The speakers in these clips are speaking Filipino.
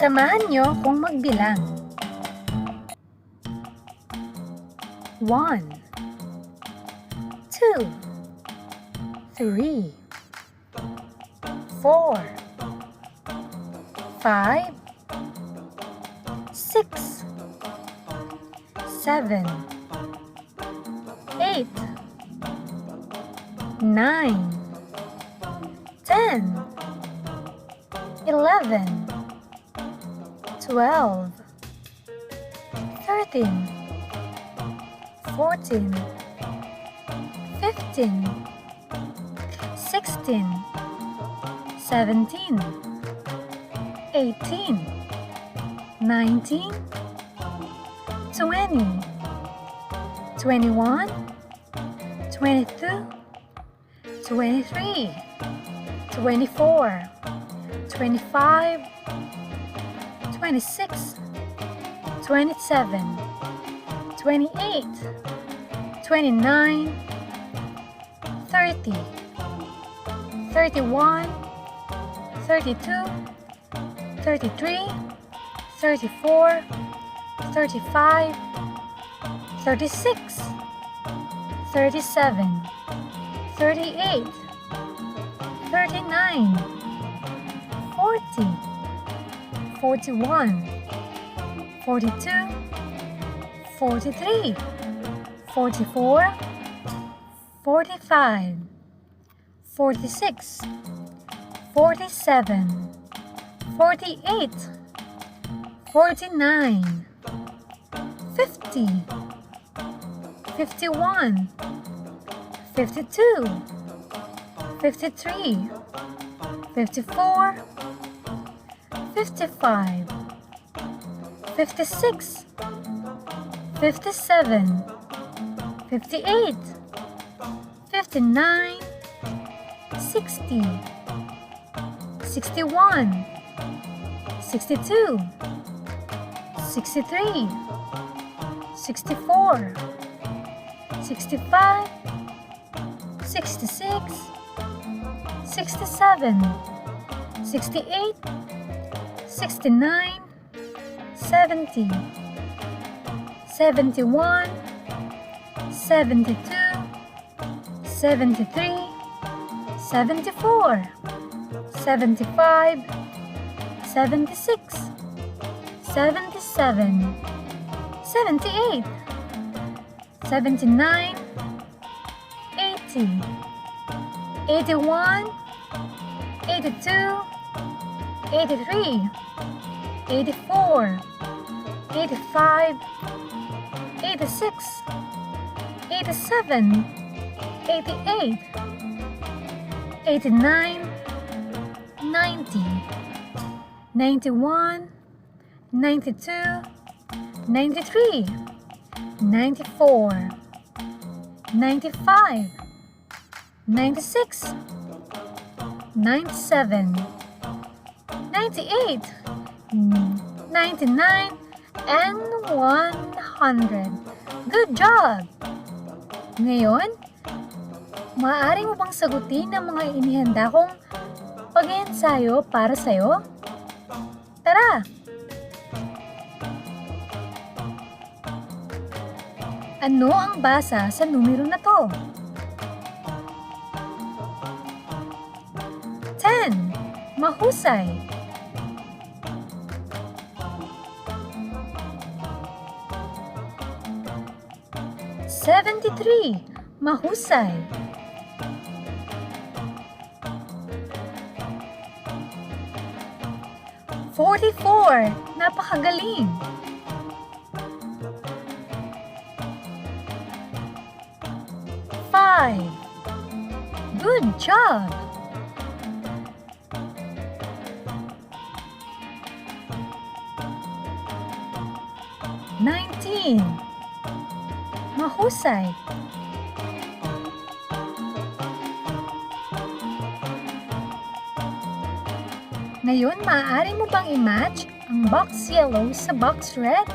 Samahan niyo kung magbilang. 1, 2, 3, 4, 5, 6, 7, 8, 9, 10, 11, 12, 13, 14, 15, 16, 17, 18, 19, 20, 21, 22, 23, 24, 25, 26, 27, 28, 29, 30, 31, 32, 33, 34, 35, 36, 37, 38, 39, 40, 41, 42, 43, 44, 45, 46, 47, 48, 49, 50, 51, 52, 53, 54, 55, 56, 57, 58, 59, 60, 61, 62, 63, 64, 65, 66, 67, 68, 69, 70, 71, 72, 73, 74, 75, 76, 77, 78, 79, 80, 81, 82, 83, 84, 85, 86, 87, 88, 89, 90, 91, 92, 93, 94, 95, 96, 97, 98, 99, and 100. Good job! Ngayon, maaari mo bang sagutin ang mga inihanda kong pag-iensayo para sa'yo? Tara! Ano ang basa sa numero na to? 10. Mahusay. 73. Mahusay. 44. Napakagaling. 5. Good job. 19. Mahusay. 'Ngayon, maaari mo bang i-match ang box yellow sa box red?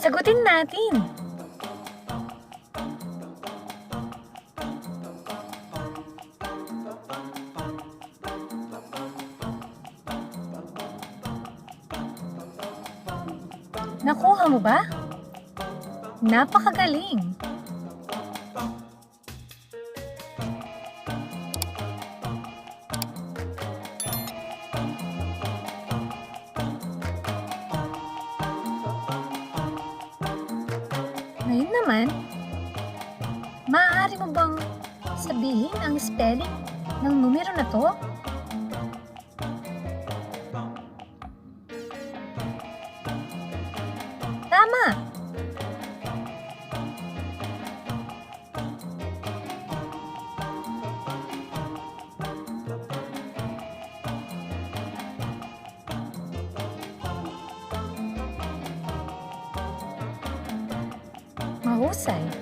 Sagutin natin. Nakuha mo ba? Napakagaling! Ngayon naman, maaari mo bang sabihin ang spelling ng numero na to? Tama! Mahusay!